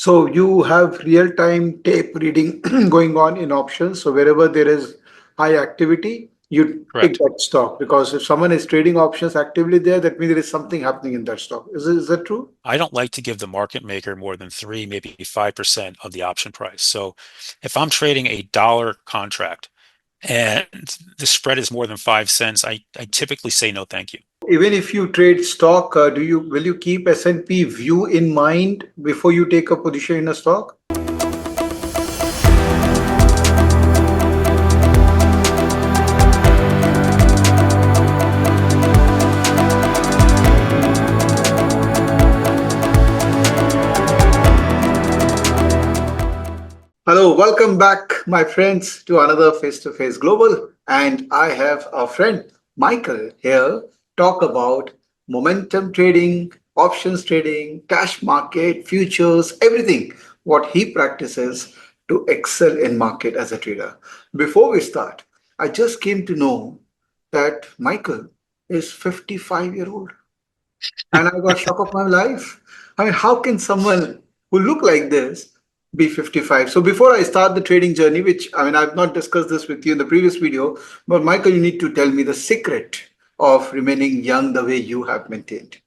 So you have real-time tape reading going on in options. So wherever there is high activity, you pick Correct. that stock because if someone is trading options actively there, that means there is something happening in that stock. Is that true? I don't like to give the market maker more than 3, maybe 5% of the option price. So if I'm trading a dollar contract and the spread is more than 5 cents, I typically say no, thank you. Even if you trade stock, do you will you keep S&P view in mind before you take a position in a stock? Hello, welcome back, my friends, to another Face to Face Global. And I have a friend, Michael, here talk about momentum trading, options trading, cash market, futures, everything what he practices to excel in market as a trader. Before we start, I just came to know that Michael is 55-year old and I got shock of my life. I mean, how can someone who look like this be 55? So before I start the trading journey, which I mean, I've not discussed this with you in the previous video, but Michael, you need to tell me the secret of remaining young the way you have maintained.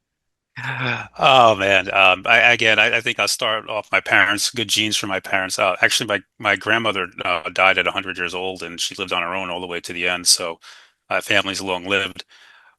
Oh man, I think I'll start off my parents, good genes from my parents. Actually, my grandmother died at 100 years old, and she lived on her own all the way to the end. So, family's long lived.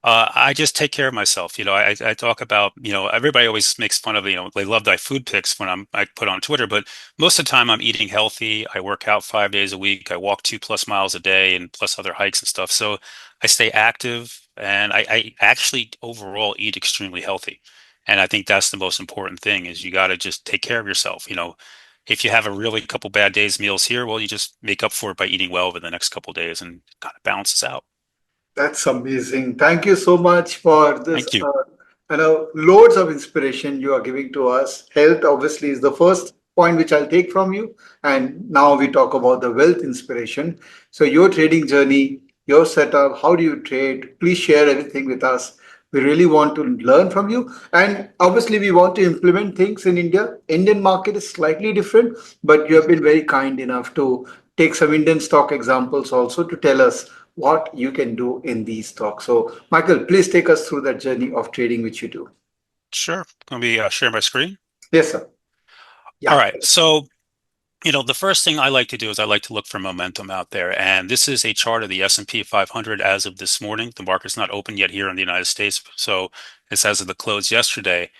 I just take care of myself. I talk about, everybody always makes fun of, they love my food pics when I put on Twitter, but most of the time I'm eating healthy. I work out 5 days a week. I walk 2+ miles a day and plus other hikes and stuff. So I stay active and I actually overall eat extremely healthy. And I think that's the most important thing is you got to just take care of yourself. If you have a really couple bad days meals here, well, you just make up for it by eating well over the next couple of days and kind of balances out. That's amazing. Thank you so much for this. Thank you. Loads of inspiration you are giving to us. Health obviously is the first point which I'll take from you, and now we talk about the wealth inspiration. So your trading journey, your setup, how do you trade? Please share everything with us. We really want to learn from you, and obviously we want to implement things in India. Indian market is slightly different, but you have been very kind enough to take some Indian stock examples also to tell us what you can do in these stocks. So, Michael, please take us through that journey of trading which you do. Sure. Going to be sharing my screen. Yes, sir. All Yeah. right. So, the first thing I like to do is I like to look for momentum out there. And this is a chart of the S&P 500 as of this morning. The market's not open yet here in the United States. So it's as of the close yesterday.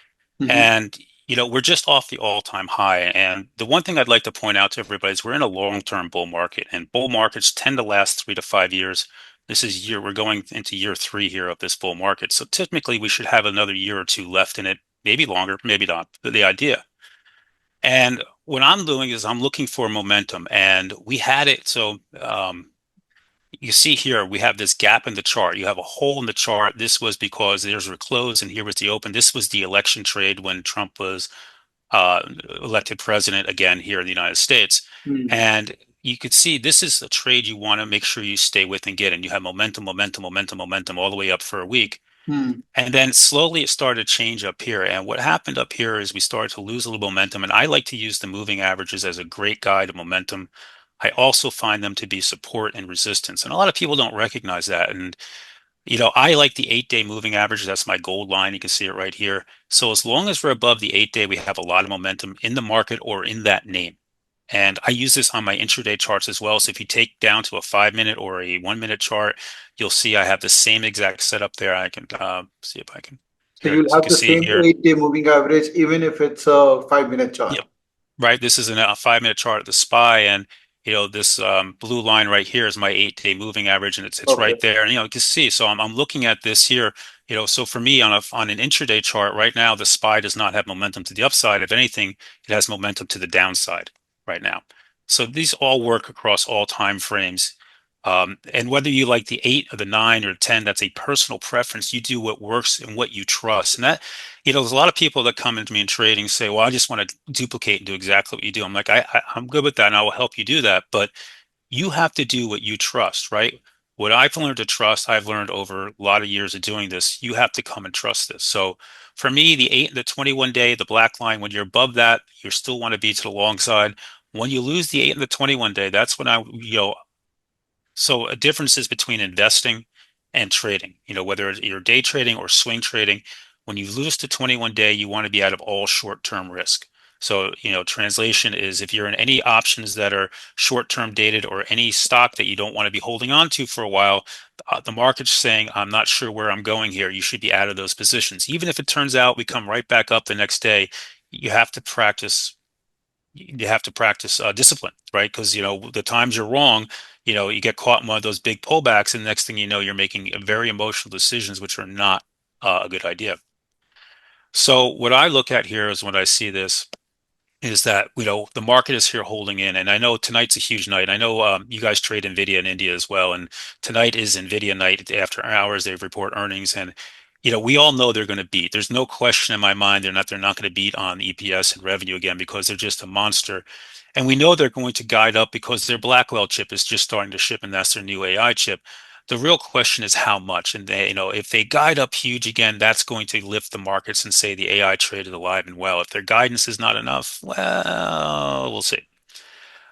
Mhm. And, we're just off the all-time high. And the one thing I'd like to point out to everybody is we're in a long-term bull market, and bull markets tend to last 3 to 5 years. We're going into year three here of this bull market. So typically we should have another year or two left in it, maybe longer, maybe not, but the idea. And what I'm doing is I'm looking for momentum, and we had it. So you see here, we have this gap in the chart. You have a hole in the chart. This was because there's a close, and here was the open. This was the election trade when Trump was uh, elected president again here in the United States. Mm. And you could see this is a trade you want to make sure you stay with and get in. You have momentum, momentum, momentum, momentum all the way up for a week. Mm. And then slowly it started to change up here. And what happened up here is we started to lose a little momentum. And I like to use the moving averages as a great guide of momentum. I also find them to be support and resistance. And a lot of people don't recognize that. And, I like the 8-day moving average. That's my gold line. You can see it right here. So as long as we're above the 8-day, we have a lot of momentum in the market or in that name. And I use this on my intraday charts as well. So if you take down to a 5 minute or a 1 minute chart, you'll see I have the same exact setup there. I can see if I can, So here it you'll is. You have can the see same here. 8-day moving average, even if it's a 5-minute chart. Yep. Right. This is a 5 minute chart of the SPY. And, this blue line right here is my 8-day moving average. And it's Okay. right there. And, you can see, so I'm looking at this here, so for me on an intraday chart right now, the SPY does not have momentum to the upside. If anything, it has momentum to the downside right now. So these all work across all time frames. And whether you like the 8 or the 9 or 10, that's a personal preference. You do what works and what you trust. And that, there's a lot of people that come into me in trading say, well, I just want to duplicate and do exactly what you do. I'm like, I'm good with that and I will help you do that. But you have to do what you trust, right? What I've learned to trust, I've learned over a lot of years of doing this, you have to come and trust this. So for me, the 21 day, the black line, when you're above that, you still want to be to the long side. When you lose the 8 and the 21 day, that's when so a difference is between investing and trading. Whether you're day trading or swing trading, when you lose to 21 day, you want to be out of all short-term risk. So, translation is if you're in any options that are short-term dated or any stock that you don't want to be holding on to for a while, the market's saying, I'm not sure where I'm going here. You should be out of those positions. Even if it turns out we come right back up the next day, you have to practice discipline, right? Because the times you're wrong, you get caught in one of those big pullbacks, and the next thing you know, you're making very emotional decisions, which are not a good idea. So what I look at here is when I see this is that the market is here holding in, and I know tonight's a huge night. I know you guys trade Nvidia in India as well, and tonight is Nvidia night. After hours, they report earnings, and we all know they're going to beat. There's no question in my mind they're not going to beat on EPS and revenue again because they're just a monster, and we know they're going to guide up because their Blackwell chip is just starting to ship, and that's their new AI chip. The real question is how much, and if they guide up huge again, that's going to lift the markets and say the AI trade is alive and well. If their guidance is not enough, well, we'll see.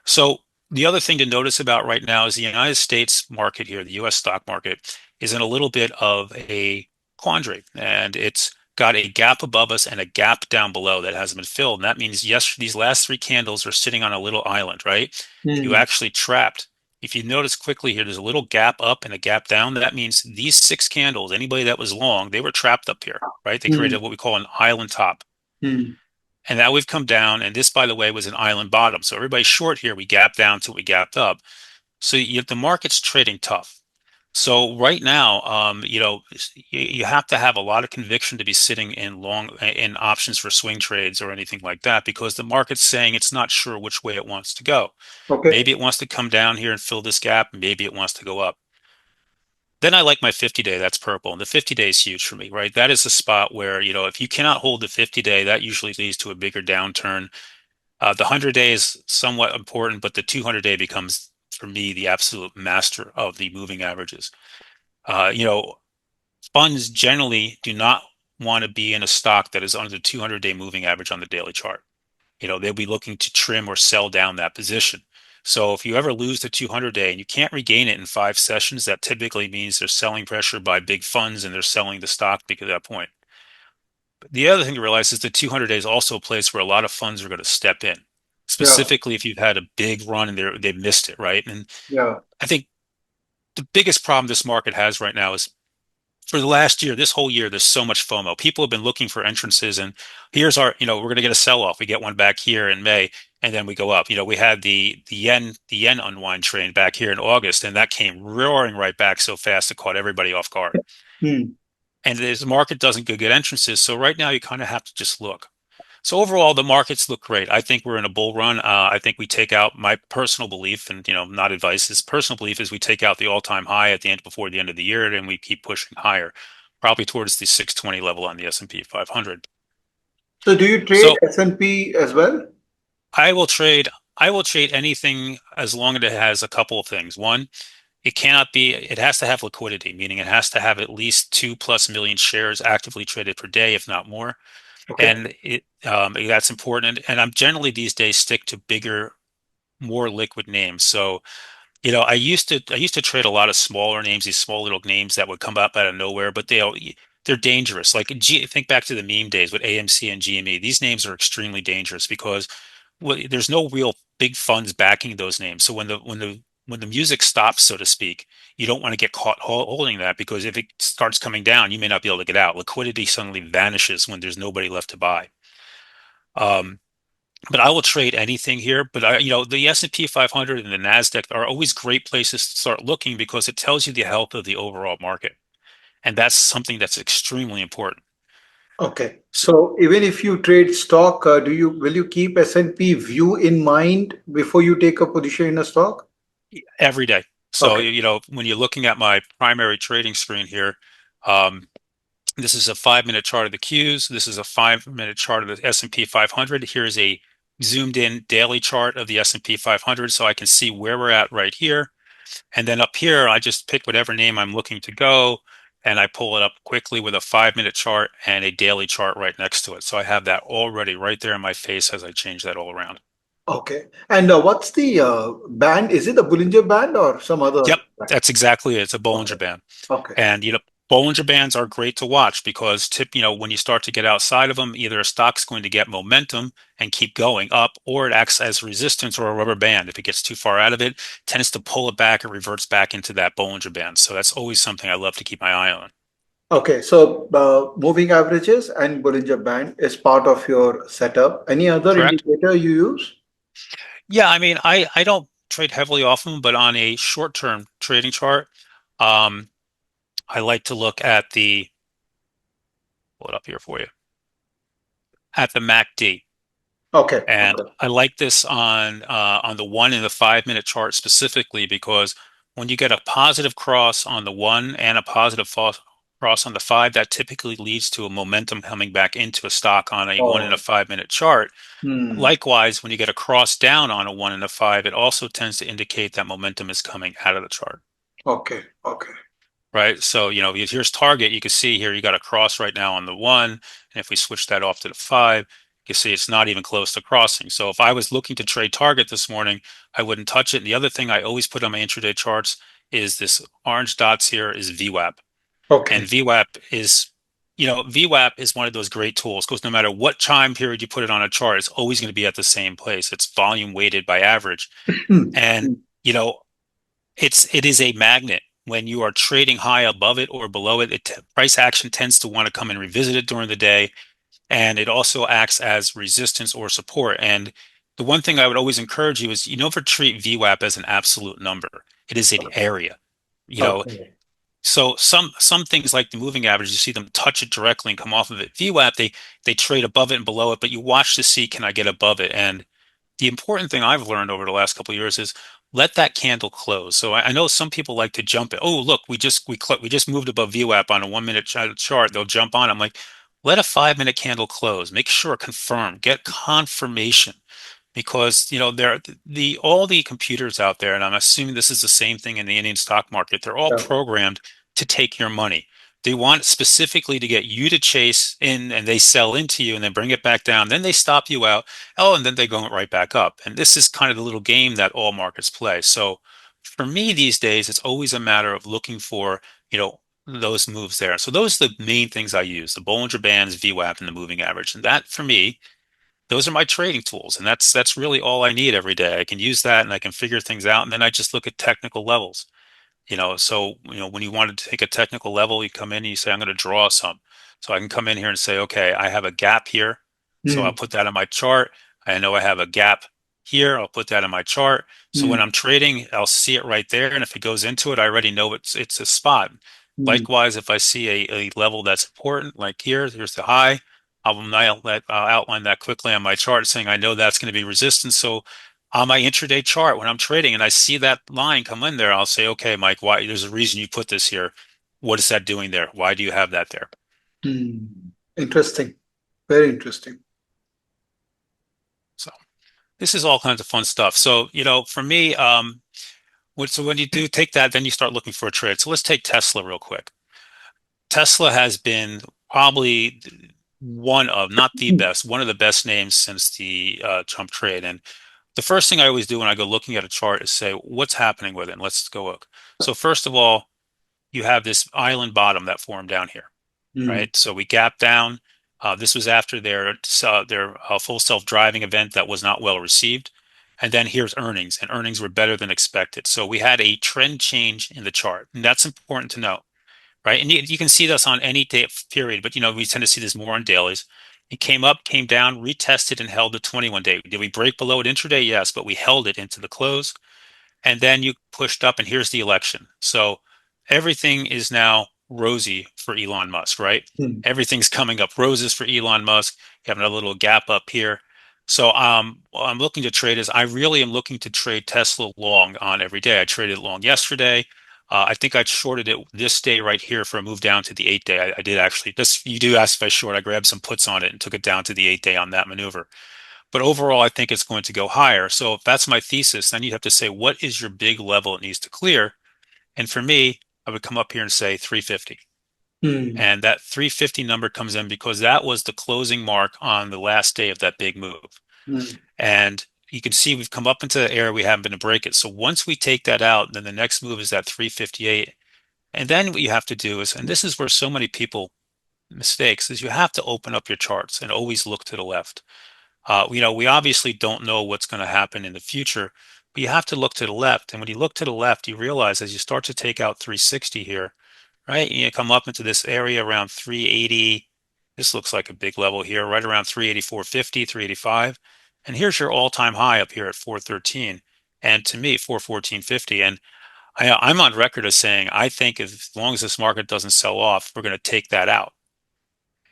So the other thing to notice about right now is the United States market here, the U.S. stock market, is in a little bit of a quandary, and it's got a gap above us and a gap down below that hasn't been filled. And that means, yes, these last three candles are sitting on a little island, right? You Hmm. actually trapped. If you notice quickly here, there's a little gap up and a gap down. That means these six candles, anybody that was long, they were trapped up here, right? They Hmm. created what we call an island top. Hmm. And now we've come down, and this, by the way, was an island bottom. So everybody's short here. We gapped down till we gapped up. So the market's trading tough. So right now, you have to have a lot of conviction to be sitting in options for swing trades or anything like that because the market's saying it's not sure which way it wants to go. Okay. Maybe it wants to come down here and fill this gap. Maybe it wants to go up. Then I like my 50 day, that's purple. And the 50 day is huge for me, right? That is a spot where, if you cannot hold the 50 day, that usually leads to a bigger downturn. The 100 day is somewhat important, but the 200 day becomes, for me, the absolute master of the moving averages. Uh, you know, Funds generally do not want to be in a stock that is under the 200-day moving average on the daily chart. They'll be looking to trim or sell down that position. So if you ever lose the 200-day and you can't regain it in 5 sessions, that typically means there's selling pressure by big funds and they're selling the stock because of that point. But the other thing to realize is the 200 days also a place where a lot of funds are going to step in, Yeah. specifically if you've had a big run and they've missed it, right? And Yeah. I think the biggest problem this market has right now is for the last year, this whole year, there's so much FOMO. People have been looking for entrances, and here's we're going to get a sell-off. We get one back here in May, and then we go up. We had the yen unwind train back here in August, and that came roaring right back so fast it caught everybody off guard. Hmm. And the market doesn't get good entrances, so right now you kind of have to just look. So overall, the markets look great. I think we're in a bull run. I think we take out my personal belief, and not advice. This personal belief is we take out the all-time high at the end before the end of the year, and we keep pushing higher, probably towards the 620 level on the S&P 500. So do you trade So S&P as well? I will trade. I will trade anything as long as it has a couple of things. One, it cannot be. It has to have liquidity, meaning it has to have at least 2+ million shares actively traded per day, if not more. Okay. And that's important. And I'm generally these days stick to bigger, more liquid names. So, I used to trade a lot of smaller names, these small little names that would come up out of nowhere, but they're dangerous. Like think back to the meme days with AMC and GME. These names are extremely dangerous because there's no real big funds backing those names. So when the music stops, so to speak, you don't want to get caught holding that because if it starts coming down, you may not be able to get out. Liquidity suddenly vanishes when there's nobody left to buy. Um, but I will trade anything here. But the S&P 500 and the Nasdaq are always great places to start looking because it tells you the health of the overall market, and that's something that's extremely important. Okay. So So even if you trade stock, will you keep S&P view in mind before you take a position in a stock? every day. So Okay. when you're looking at my primary trading screen here, um, this is a 5 minute chart of the Qs. This is a 5 minute chart of the S&P 500. Here's a zoomed in daily chart of the S&P 500 so I can see where we're at right here. And then up here, I just pick whatever name I'm looking to go, and I pull it up quickly with a 5 minute chart and a daily chart right next to it. So I have that already right there in my face as I change that all around. Okay. And what's the band? Is it the Bollinger Band or some other Yep, band? that's exactly it. It's a Okay. Bollinger Band. Okay. And Bollinger Bands are great to watch because when you start to get outside of them, either a stock's going to get momentum and keep going up, or it acts as resistance or a rubber band. If it gets too far out of it, tends to pull it back and reverts back into that Bollinger Band. So that's always something I love to keep my eye on. Okay. So moving averages and Bollinger Band is part of your setup. Any other Correct? indicator you use? Yeah, I mean, I don't trade heavily off them, but on a short-term trading chart, um, I like to look at pull it up here for you, at the MACD. Okay. And Okay. I like this on the 1 and the 5 minute chart specifically because when you get a positive cross on the one and a positive cross on the five, that typically leads to a momentum coming back into a stock on a 1 and a 5 minute chart. Hmm. Likewise, when you get a cross down on a 1 and a 5, it also tends to indicate that momentum is coming out of the chart. Okay. Okay. Right. So, here's target. You can see here you got a cross right now on the one. And if we switch that off to the five, you see it's not even close to crossing. So if I was looking to trade target this morning, I wouldn't touch it. And the other thing I always put on my intraday charts is this orange dots here is VWAP. And Okay. VWAP is one of those great tools because no matter what time period you put it on a chart, it's always going to be at the same place. It's volume weighted by average. Hmm. And, Hmm. you know, it is a magnet. When you are trading high above it or below it, price action tends to want to come and revisit it during the day, and it also acts as resistance or support. And the one thing I would always encourage you is you never treat VWAP as an absolute number. It is an area. You know, Okay. so some things like the moving average, you see them touch it directly and come off of it. VWAP, they trade above it and below it, but you watch to see can I get above it. And the important thing I've learned over the last couple of years is let that candle close. So I know some people like to jump it. Oh, look, we just moved above VWAP on a 1 minute chart. They'll jump on. I'm like, let a 5 minute candle close. Make sure confirm. Get confirmation because there the all the computers out there, and I'm assuming this is the same thing in the Indian stock market. They're all Yeah. programmed to take your money. They want specifically to get you to chase in, and they sell into you, and then bring it back down. Then they stop you out. Oh, and then they go right back up. And this is kind of the little game that all markets play. So for me these days, it's always a matter of looking for those moves there. So those are the main things I use: the Bollinger Bands, VWAP, and the moving average. And that for me those are my trading tools, and that's really all I need every day. I can use that and I can figure things out, and then I just look at technical levels. So when you want to take a technical level, you come in and you say, I'm going to draw some. So I can come in here and say, okay, I have a gap here. So I'll Hmm. put that on my chart. I know I have a gap here. I'll put that in my chart. So when Hmm. I'm trading, I'll see it right there. And if it goes into it, I already know it's a spot. Hmm. Likewise, if I see a level that's important, like here's the high, I'll outline that quickly on my chart saying I know that's going to be resistance. So on my intraday chart when I'm trading and I see that line come in there, I'll say, okay, Mike, why there's a reason you put this here. What is that doing there? Why do you have that there? Hmm. Interesting. Very interesting. So this is all kinds of fun stuff. So, for me, so when you do take that, then you start looking for a trade. So let's take Tesla real quick. Tesla has been probably not the Hmm. best, one of the best names since the Trump trade. And the first thing I always do when I go looking at a chart is say, what's happening with it? And let's go look. So first of all, you have this island bottom that formed down here, Hmm. right? So we gapped down. This was after their full self-driving event that was not well received. And then here's earnings, and earnings were better than expected. So we had a trend change in the chart, and that's important to know, right? And you can see this on any day period, but we tend to see this more on dailies. It came up, came down, retested, and held the 21 day. Did we break below it intraday? Yes, but we held it into the close. And then you pushed up, and here's the election. So everything is now rosy for Elon Musk, right? Hmm. Everything's coming up roses for Elon Musk. You have another little gap up here. So what I'm looking to trade is I really am looking to trade Tesla long on every day. I traded it long yesterday. I think I shorted it this day right here for a move down to the 8 day. I did actually. This you do ask if I short. I grabbed some puts on it and took it down to the 8 day on that maneuver. But overall, I think it's going to go higher. So if that's my thesis, then you have to say, what is your big level it needs to clear? And for me, I would come up here and say 350. Hmm. And that 350 number comes in because that was the closing mark on the last day of that big move. Hmm. And you can see we've come up into the area we haven't been to break it. So once we take that out, then the next move is that 358. And then what you have to do is, and this is where so many people mistakes, is you have to open up your charts and always look to the left. We obviously don't know what's going to happen in the future, but you have to look to the left. And when you look to the left, you realize as you start to take out 360 here, right? You come up into this area around 380. This looks like a big level here, right around 384.50, 385. And here's your all-time high up here at 413. And to me, 414.50. And I'm on record as saying I think as long as this market doesn't sell off, we're going to take that out.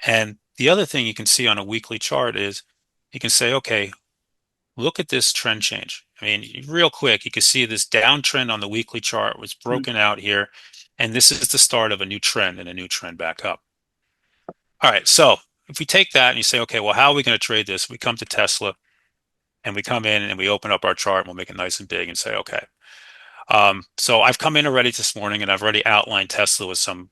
And the other thing you can see on a weekly chart is you can say, okay, look at this trend change. I mean, real quick, you can see this downtrend on the weekly chart was Hmm. broken out here, and this is the start of a new trend and a new trend back up. All right, so if we take that and you say, okay, well, how are we going to trade this? We come to Tesla and we come in and we open up our chart and we'll make it nice and big and say, okay. So I've come in already this morning and I've already outlined Tesla with some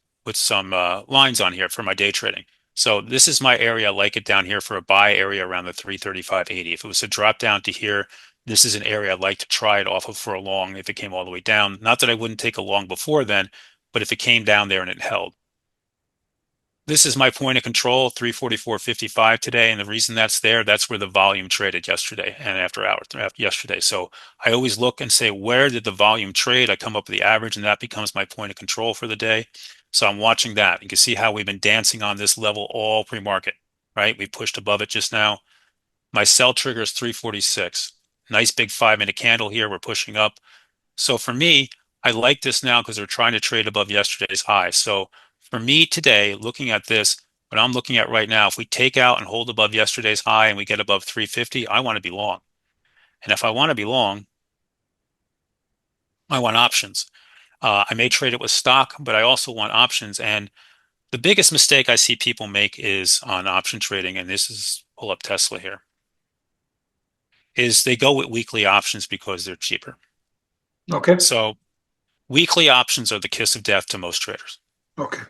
lines on here for my day trading. So this is my area. I like it down here for a buy area around the 335.80. If it was to drop down to here, this is an area I'd like to try it off of for a long if it came all the way down. Not that I wouldn't take a long before then, but if it came down there and it held. This is my point of control, 344.55 today. And the reason that's there, that's where the volume traded yesterday and after yesterday. So I always look and say, where did the volume trade? I come up with the average and that becomes my point of control for the day. So I'm watching that. You can see how we've been dancing on this level all pre-market, right? We pushed above it just now. My sell trigger is 346. Nice big 5-minute candle here. We're pushing up. So for me, I like this now because they're trying to trade above yesterday's high. So for me today, looking at this, what I'm looking at right now, if we take out and hold above yesterday's high and we get above 350, I want to be long. And if I want to be long, I want options. I may trade it with stock, but I also want options. And the biggest mistake I see people make is on option trading, and this is pull up Tesla here, is they go with weekly options because they're cheaper. Okay. So weekly options are the kiss of death to most traders. Okay.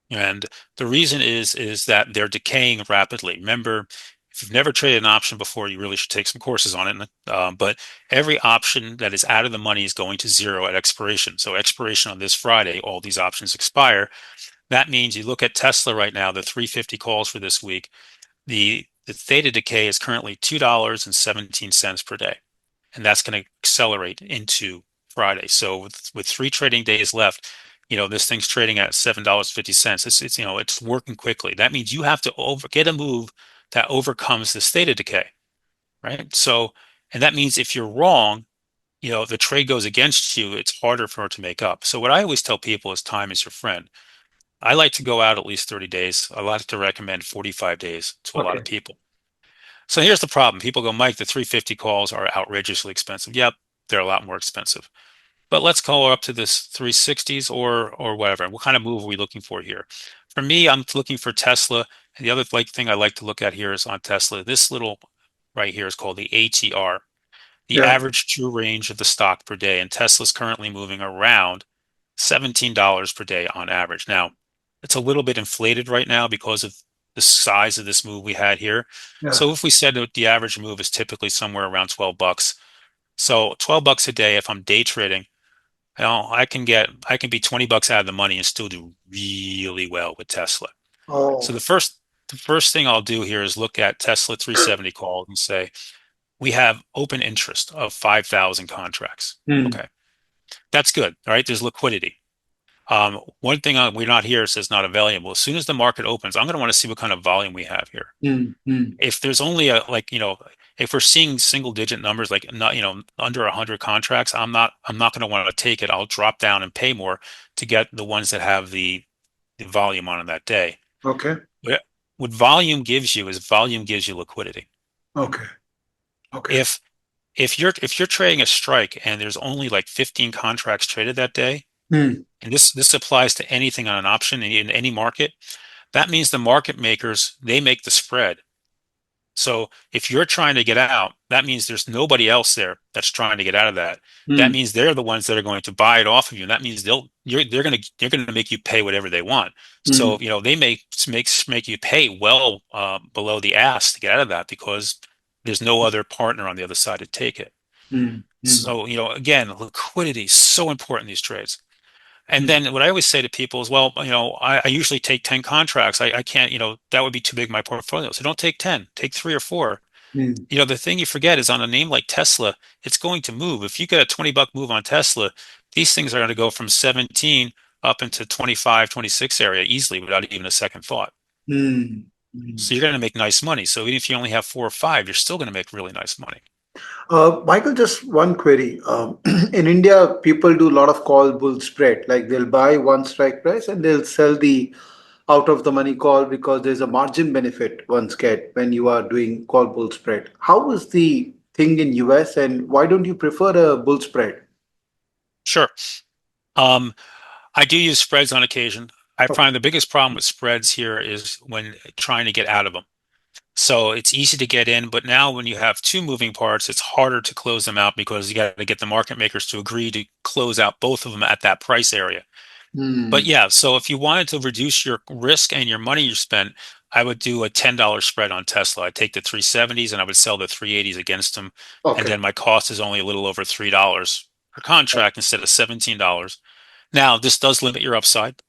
And the reason is that they're decaying rapidly. Remember, if you've never traded an option before, you really should take some courses on it. But every option that is out of the money is going to zero at expiration. So expiration on this Friday, all these options expire. That means you look at Tesla right now, the 350 calls for this week, the theta decay is currently $2.17 per day. And that's going to accelerate into Friday. So with 3 trading days left, this thing's trading at $7.50. It's working quickly. That means you have to get a move that overcomes this theta decay, right? So, and that means if you're wrong, the trade goes against you, it's harder for it to make up. So what I always tell people is time is your friend. I like to go out at least 30 days. I like to recommend 45 days to a lot Okay. of people. So here's the problem. People go, Mike, the 350 calls are outrageously expensive. Yep, they're a lot more expensive. But let's call up to this 360s or whatever. What kind of move are we looking for here? For me, I'm looking for Tesla. And the other thing I like to look at here is on Tesla. This little right here is called the ATR, the Yeah. average true range of the stock per day. And Tesla's currently moving around $17 per day on average. Now, it's a little bit inflated right now because of the size of this move we had here. Yeah. So if we said that the average move is typically somewhere around 12 bucks. So 12 bucks a day, if I'm day trading, I can be 20 bucks out of the money and still do really well with Tesla. So Oh. the first thing I'll do here is look at Tesla 370 calls and say, we have open interest of 5,000 contracts. Hmm. Okay. That's good. All right. There's liquidity. One thing we're not here says not available. As soon as the market opens, I'm going to want to see what kind of volume we have here. Hmm. Hmm. If there's only if we're seeing single digit numbers, like not, under 100 contracts, I'm not going to want to take it. I'll drop down and pay more to get the ones that have the volume on that day. Okay. But what volume gives you is volume gives you liquidity. Okay. Okay. If if you're trading a strike and there's only like 15 contracts traded that day, Hmm. and this applies to anything on an option in any market, that means the market makers, they make the spread. So if you're trying to get out, that means there's nobody else there that's trying to get out of that. That Hmm. means they're the ones that are going to buy it off of you. And that means they're going to make you pay whatever they want. Hmm. So, they make you pay well below the ask to get out of that because there's no other partner on the other side to take it. Hmm. Hmm. So, again, liquidity is so important in these trades. And Hmm. then what I always say to people is, well, I usually take 10 contracts. I can't, that would be too big my portfolio. So don't take 10, take three or four. Hmm. The thing you forget is on a name like Tesla, it's going to move. If you get a 20 buck move on Tesla, these things are going to go from 17 up into 25, 26 area easily without even a second thought. Hmm. Hmm. So you're going to make nice money. So even if you only have four or five, you're still going to make really nice money. Michael, just one query. In India, people do a lot of call bull spread. Like they'll buy one strike price and they'll sell the out of the money call because there's a margin benefit ones get when you are doing call bull spread. How is the thing in US and why don't you prefer a bull spread? Sure. Um, I do use spreads on occasion. I Okay. find the biggest problem with spreads here is when trying to get out of them. So it's easy to get in, but now when you have two moving parts, it's harder to close them out because you got to get the market makers to agree to close out both of them at that price area. But Hmm. yeah, so if you wanted to reduce your risk and your money you spent, I would do a $10 spread on Tesla. I'd take the 370s and I would sell the 380s against them. And Okay. then my cost is only a little over $3 per contract instead of $17. Now, this does limit your upside,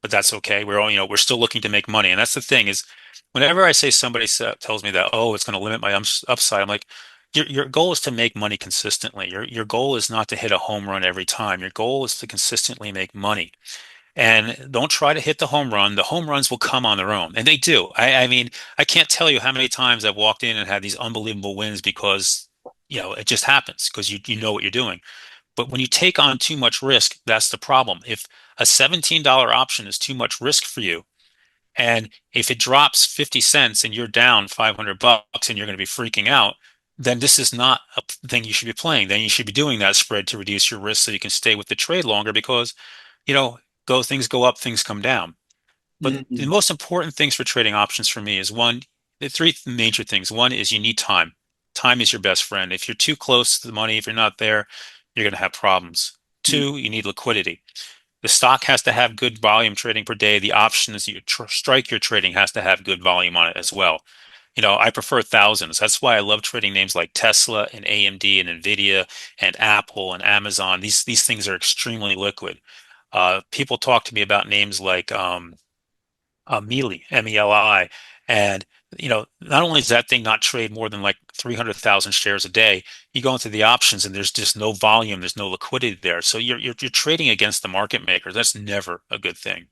but that's okay. We're all, we're still looking to make money. And that's the thing is whenever I say tells me that, oh, it's going to limit my upside, I'm like, your goal is to make money consistently. Your goal is not to hit a home run every time. Your goal is to consistently make money. And don't try to hit the home run. The home runs will come on their own. And they do. I mean, I can't tell you how many times I've walked in and had these unbelievable wins because, it just happens because you know what you're doing. But when you take on too much risk, that's the problem. If a $17 option is too much risk for you, and if it drops 50 cents and you're down 500 bucks and you're going to be freaking out, then this is not a thing you should be playing. Then you should be doing that spread to reduce your risk so you can stay with the trade longer because, you know, things go up, things come down. But the Hmm. most important things for trading options for me is one, the three major things. One is you need time. Time is your best friend. If you're too close to the money, if you're not there, you're going to have problems. Two, you need liquidity. The stock has to have good volume trading per day. The options you strike you're trading has to have good volume on it as well. I prefer thousands. That's why I love trading names like Tesla and AMD and Nvidia and Apple and Amazon. These things are extremely liquid. People talk to me about names like Mealy, MELI, and not only does that thing not trade more than like 300,000 shares a day, you go into the options and there's just no volume, there's no liquidity there. So you're trading against the market makers. That's never a good thing.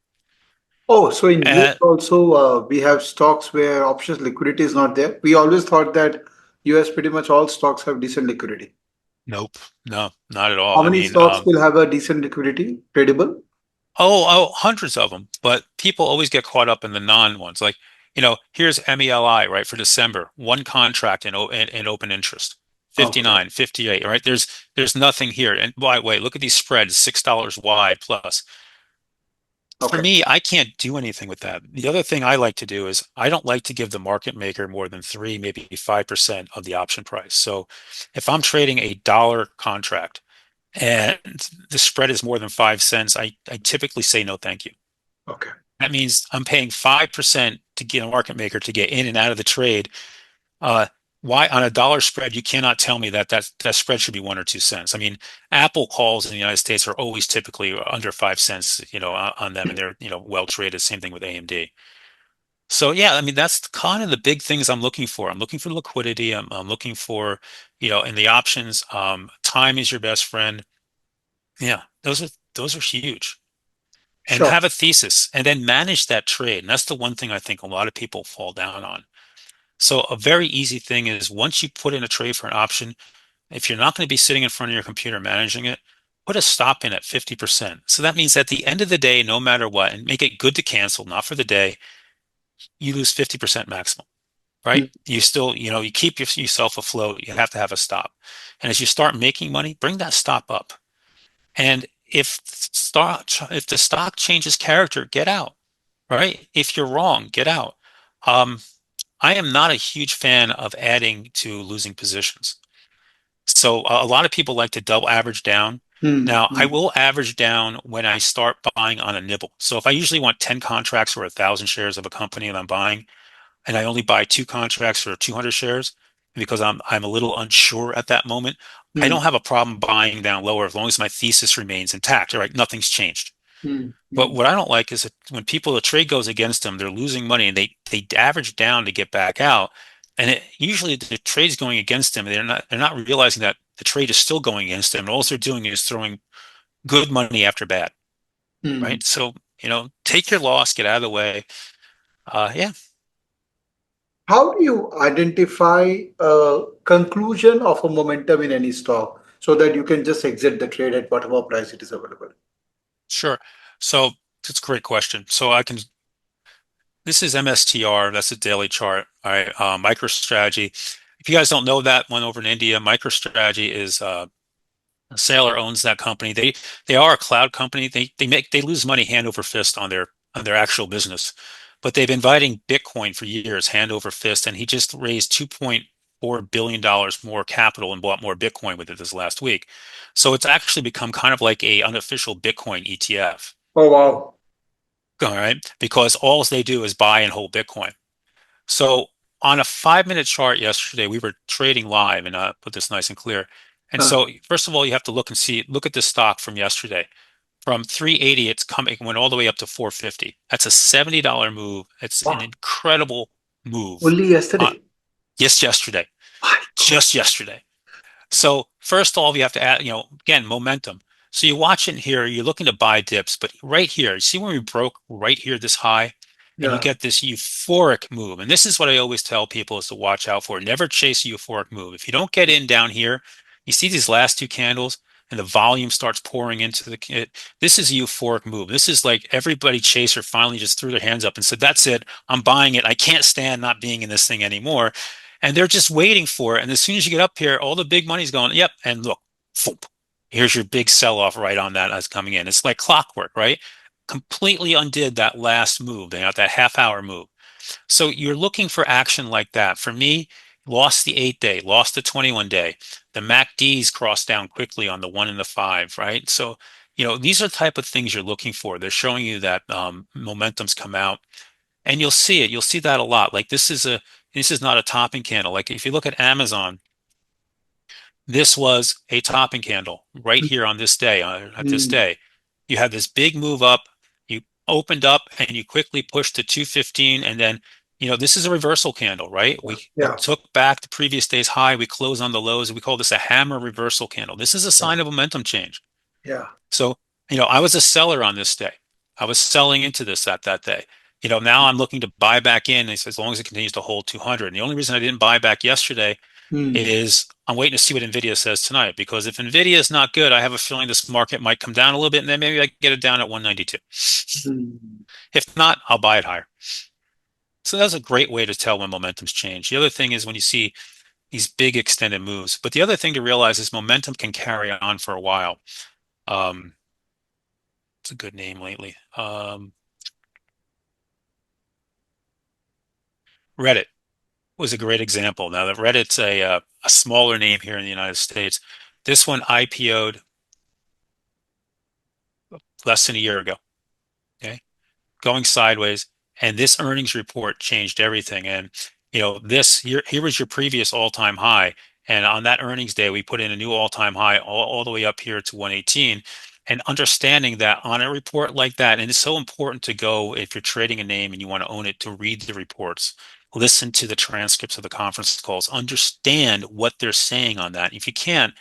Oh, so in US And also we have stocks where options liquidity is not there. We always thought that US pretty much all stocks have decent liquidity. nope, no, not at How all. I many mean, stocks will have a decent liquidity, tradable? hundreds of them, but people always get caught up in the non ones. Like, here's MELI, right, for December, one contract in open interest, Okay. 59, 58, right? There's nothing here. And wait, look at these spreads, $6 wide plus. For Okay. me, I can't do anything with that. The other thing I like to do is I don't like to give the market maker more than 3, maybe 5% of the option price. So if I'm trading a dollar contract and the spread is more than 5 cents, I typically say no, thank you. Okay. That means I'm paying 5% to get a market maker to get in and out of the trade. Uh, why on a dollar spread, you cannot tell me that spread should be 1 or 2 cents. I mean, Apple calls in the United States are always typically under 5 cents, on them, and they're, well traded. Same thing with AMD. So yeah, I mean, that's kind of the big things I'm looking for. I'm looking for liquidity. I'm looking for, in the options, time is your best friend. Yeah, those are huge. And Sure. have a thesis and then manage that trade. And that's the one thing I think a lot of people fall down on. So a very easy thing is once you put in a trade for an option, if you're not going to be sitting in front of your computer managing it, put a stop in at 50%. So that means at the end of the day, no matter what, and make it good to cancel, not for the day, you lose 50% maximum, right? Mm. You still, you keep yourself afloat. You have to have a stop. And as you start making money, bring that stop up. And if the stock changes character, get out, right? If you're wrong, get out. Um, I am not a huge fan of adding to losing positions. So a lot of people like to double average down. Hmm. Now, I Hmm. will average down when I start buying on a nibble. So if I usually want 10 contracts or 1,000 shares of a company that I'm buying, and I only buy two contracts for 200 shares because I'm a little unsure at that moment, I Hmm. don't have a problem buying down lower as long as my thesis remains intact. Right? Nothing's changed. Hmm. But Hmm. what I don't like is that when people, the trade goes against them, they're losing money and they average down to get back out. And usually the trade's going against them. They're not realizing that the trade is still going against them. And all they're doing is throwing good money after bad, Hmm. right? So, take your loss, get out of the way. Yeah, How do you identify a conclusion of a momentum in any stock so that you can just exit the trade at whatever price it is available? sure. So that's a great question. This is MSTR. That's a daily chart. All right. MicroStrategy. If you guys don't know that one over in India, MicroStrategy is Sailor owns that company. They are a cloud company. They lose money hand over fist on their actual business, but they've been inviting Bitcoin for years, hand over fist, and he just raised $2.4 billion more capital and bought more Bitcoin with it this last week. So it's actually become kind of like a unofficial Bitcoin ETF. Oh, wow. All right, because all they do is buy and hold Bitcoin. So on a 5 minute chart yesterday, we were trading live and put this nice and clear. And Huh. so first of all, you have to look at this stock from yesterday. From 380, it went all the way up to 450. That's a $70 move. It's an Wow. incredible move. Only Uh, yesterday. yes, yesterday, My God. just yesterday. So first off, you have to add, again, momentum. So you watch it here, you're looking to buy dips, but right here, you see when we broke right here this high, and you Yeah. get this euphoric move. And this is what I always tell people is to watch out for. Never chase a euphoric move. If you don't get in down here, you see these last two candles and the volume starts pouring into this is a euphoric move. This is like everybody chaser finally just threw their hands up and said, that's it. I'm buying it. I can't stand not being in this thing anymore. And they're just waiting for it. And as soon as you get up here, all the big money's going, yep. And look, foop, here's your big sell off right on that as coming in. It's like clockwork, right? Completely undid that last move, that half-hour move. So you're looking for action like that. For me, lost the 8 day, lost the 21 day. The MACDs crossed down quickly on the 1 and the 5, right? So, these are the type of things you're looking for. They're showing you that momentum's come out and you'll see it. You'll see that a lot. Like this is not a topping candle. Like if you look at Amazon, this was a topping candle right here on this day, at this Hmm. day. You had this big move up. You opened up and you quickly pushed to 215. And then, this is a reversal candle, right? We Yeah. took back the previous day's high. We closed on the lows. We call this a hammer reversal candle. This is a Yeah. sign of momentum change. Yeah. So, I was a seller on this day. I was selling into this at that day. Now I'm looking to buy back in as long as it continues to hold 200. And the only reason I didn't buy back yesterday Hmm. is I'm waiting to see what Nvidia says tonight because if Nvidia is not good, I have a feeling this market might come down a little bit and then maybe I can get it down at 192. Hmm. If not, I'll buy it higher. So that's a great way to tell when momentum's changed. The other thing is when you see these big extended moves. But the other thing to realize is momentum can carry on for a while. Um, it's a good name lately. Reddit was a great example. Now that Reddit's a smaller name here in the United States. This one IPO'd less than a year ago. Okay, going sideways, and this earnings report changed everything. And this here was your previous all-time high, and on that earnings day, we put in a new all-time high all the way up here to 118. And understanding that on a report like that, and it's so important to go if you're trading a name and you want to own it to read the reports, listen to the transcripts of the conference calls, understand what they're saying on that. If you can't,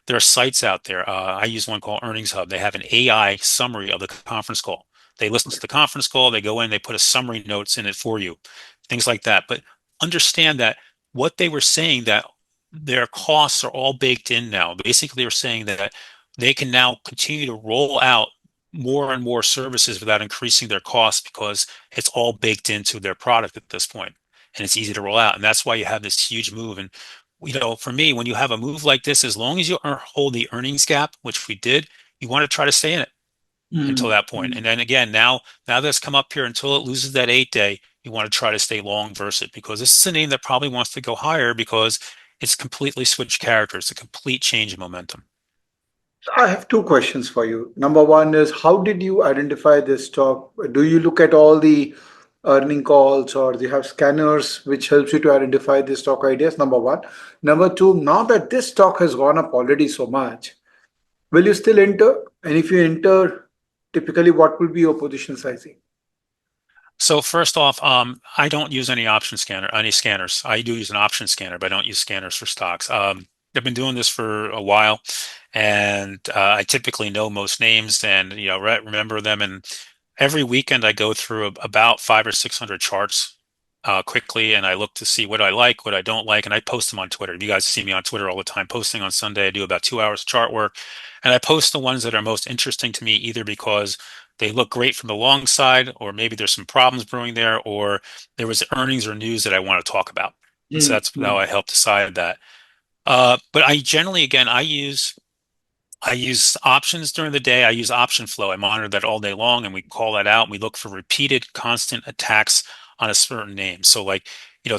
there are sites out there. I use one called Earnings Hub. They have an AI summary of the conference call. They listen to the conference call, they go in, they put a summary notes in it for you, things like that. But understand that what they were saying that their costs are all baked in now. Basically, they were saying that they can now continue to roll out more and more services without increasing their costs because it's all baked into their product at this point and it's easy to roll out. And that's why you have this huge move. And for me, when you have a move like this, as long as you hold the earnings gap, which we did, you want to try to stay in it until Hmm. that point. Hmm. And then again, now that's come up here until it loses that 8 day, you want to try to stay long versus it because this is a name that probably wants to go higher because it's completely switched characters, a complete change in momentum. I have two questions for you. Number one is, how did you identify this stock? Do you look at all the earning calls, or do you have scanners which helps you to identify the stock ideas? Number one. Number two, now that this stock has gone up already so much, will you still enter? And if you enter, typically what will be your position sizing? So first off, I don't use any scanners. I do use an option scanner, but I don't use scanners for stocks. I've been doing this for a while, and I typically know most names and remember them. And every weekend I go through about 500 or 600 charts quickly, and I look to see what I like, what I don't like, and I post them on Twitter. You guys see me on Twitter all the time posting on Sunday. I do about 2 hours of chart work, and I post the ones that are most interesting to me, either because they look great from the long side, or maybe there's some problems brewing there, or there was earnings or news that I want to talk about. And so that's how I help decide that. But I generally, again, I use options during the day. I use option flow. I monitor that all day long and we call that out. And we look for repeated constant attacks on a certain name. So like,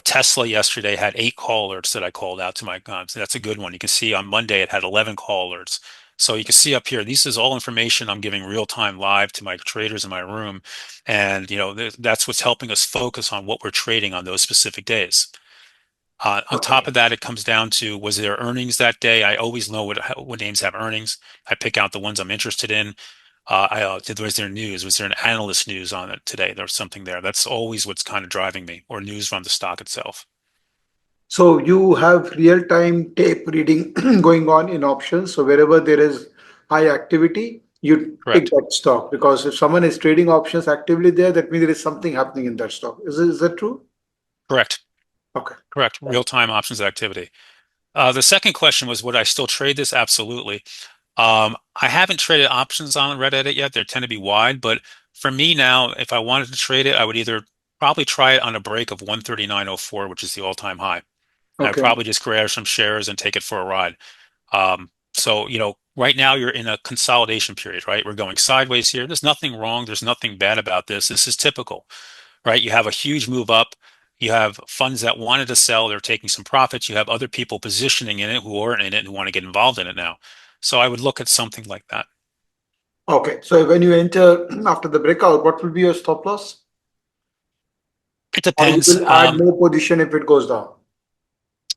Tesla yesterday had 8 call alerts that I called out to my so that's a good one. You can see on Monday it had 11 call alerts. So you can see up here, this is all information I'm giving real time live to my traders in my room. And, that's what's helping us focus on what we're trading on those specific days. On top Okay. of that, it comes down to, was there earnings that day? I always know what names have earnings. I pick out the ones I'm interested in. Was there news? Was there an analyst news on it today? There was something there. That's always what's kind of driving me, or news from the stock itself. So you have real-time tape reading going on in options. So wherever there is high activity, you pick Correct. that stock, because if someone is trading options actively there, that means there is something happening in that stock. Is that true? Correct. Okay. Correct. Real-time options activity. The second question was, would I still trade this? Absolutely. I haven't traded options on Reddit yet. They tend to be wide, but for me now, if I wanted to trade it, I would either probably try it on a break of 139.04, which is the all-time high. And I'd Okay. probably just grab some shares and take it for a ride. So, right now you're in a consolidation period, right? We're going sideways here. There's nothing wrong. There's nothing bad about this. This is typical, right? You have a huge move up. You have funds that wanted to sell. They're taking some profits. You have other people positioning in it who aren't in it and want to get involved in it now. So I would look at something like that. Okay. So when you enter after the breakout, what will be your stop loss? It Or you depends. will add more position if it goes down?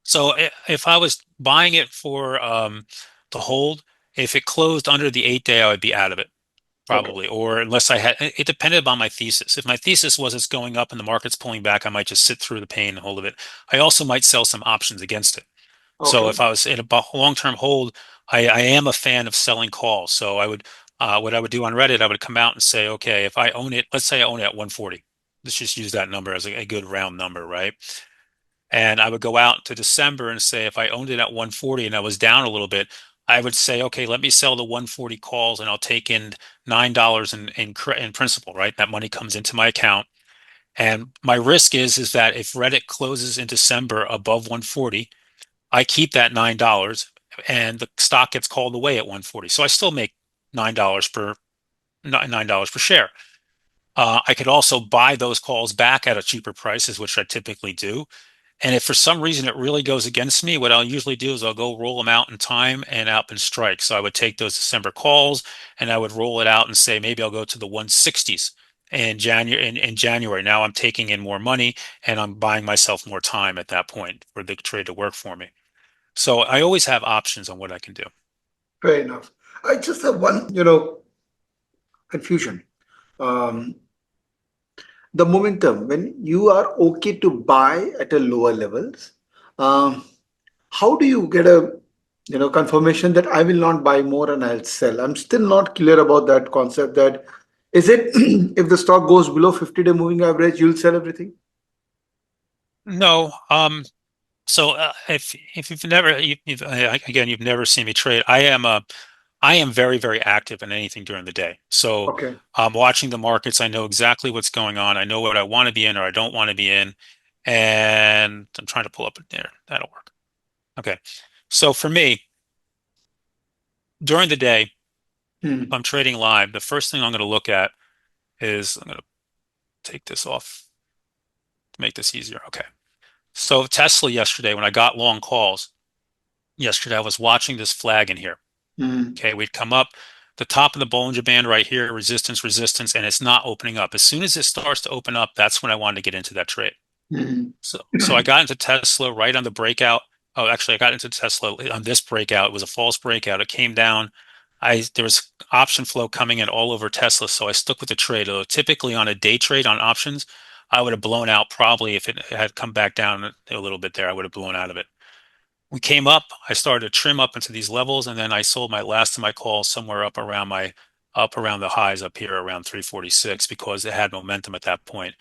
So if I was buying it for to hold, if it closed under the 8 day, I would be out of it. Okay. Probably, or unless I had, it depended on my thesis. If my thesis was it's going up and the market's pulling back, I might just sit through the pain and hold of it. I also might sell some options against it. So Okay. if I was in a long-term hold, I am a fan of selling calls. So what I would do on Reddit, I would come out and say, okay, if I own it, let's say I own it at 140. Let's just use that number as a good round number, right? And I would go out to December and say, if I owned it at 140 and I was down a little bit, I would say, okay, let me sell the 140 calls and I'll take in $9 in principal, right? That money comes into my account. And my risk is that if Reddit closes in December above 140, I keep that $9 and the stock gets called away at 140. So I still make $9 per $9 per share. I could also buy those calls back at a cheaper prices, which I typically do. And if for some reason it really goes against me, what I'll usually do is I'll go roll them out in time and out in strike. So I would take those December calls and I would roll it out and say maybe I'll go to the 160s in January. In January, now I'm taking in more money and I'm buying myself more time at that point for the trade to work for me. So I always have options on what I can do. Fair enough. I just have one, confusion. Um, the momentum, when you are okay to buy at a lower levels, um, how do you get a confirmation that I will not buy more and I'll sell? I'm still not clear about that concept. That is it. If the stock goes below 50-day moving average, you'll sell everything? No, so if you've never again you've never seen me trade. I am very, very active in anything during the day. So Okay. I'm watching the markets. I know exactly what's going on. I know what I want to be in or I don't want to be in. And I'm trying to pull up there. That'll work. Okay. So for me, during the day, if Hmm. I'm trading live, the first thing I'm going to look at is I'm going to take this off. make this easier. Okay. So Tesla yesterday, when I got long calls yesterday, I was watching this flag in here. Mm, Okay, we'd come up the top of the Bollinger Band right here, resistance, resistance, and it's not opening up. As soon as it starts to open up, that's when I wanted to get into that trade. mm, So I got into Tesla right on the breakout. Oh, actually, I got into Tesla on this breakout. It was a false breakout. It came down. There was option flow coming in all over Tesla, so I stuck with the trade. Although typically on a day trade on options, I would have blown out probably if it had come back down a little bit there. I would have blown out of it. We came up. I started to trim up into these levels, and then I sold my last of my calls somewhere up around the highs up here around 346 because it had momentum at that point.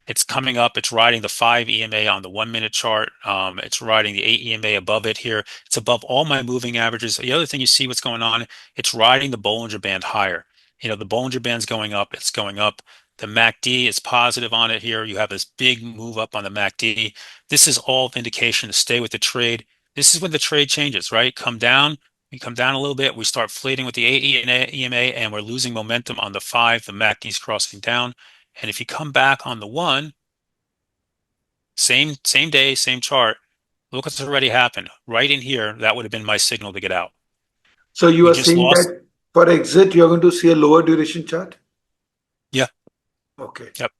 It's coming up. It's riding the 5 EMA on the 1 minute chart. It's riding the 8 EMA above it here. It's above all my moving averages. The other thing you see what's going on, it's riding the Bollinger Band higher. The Bollinger Band's going up. It's going up. The MACD is positive on it here. You have this big move up on the MACD. This is all indication to stay with the trade. This is when the trade changes, right? Come down. We come down a little bit. We start fleeting with the 8 EMA, and we're losing momentum on the 5. The MACD's crossing down. And if you come back on the 1, same day, same chart, look what's already happened. Right in here, that would have been my signal to get out. So you We are just saying lost. that for exit, you're going to see a lower duration chart? Yeah, Okay. yep.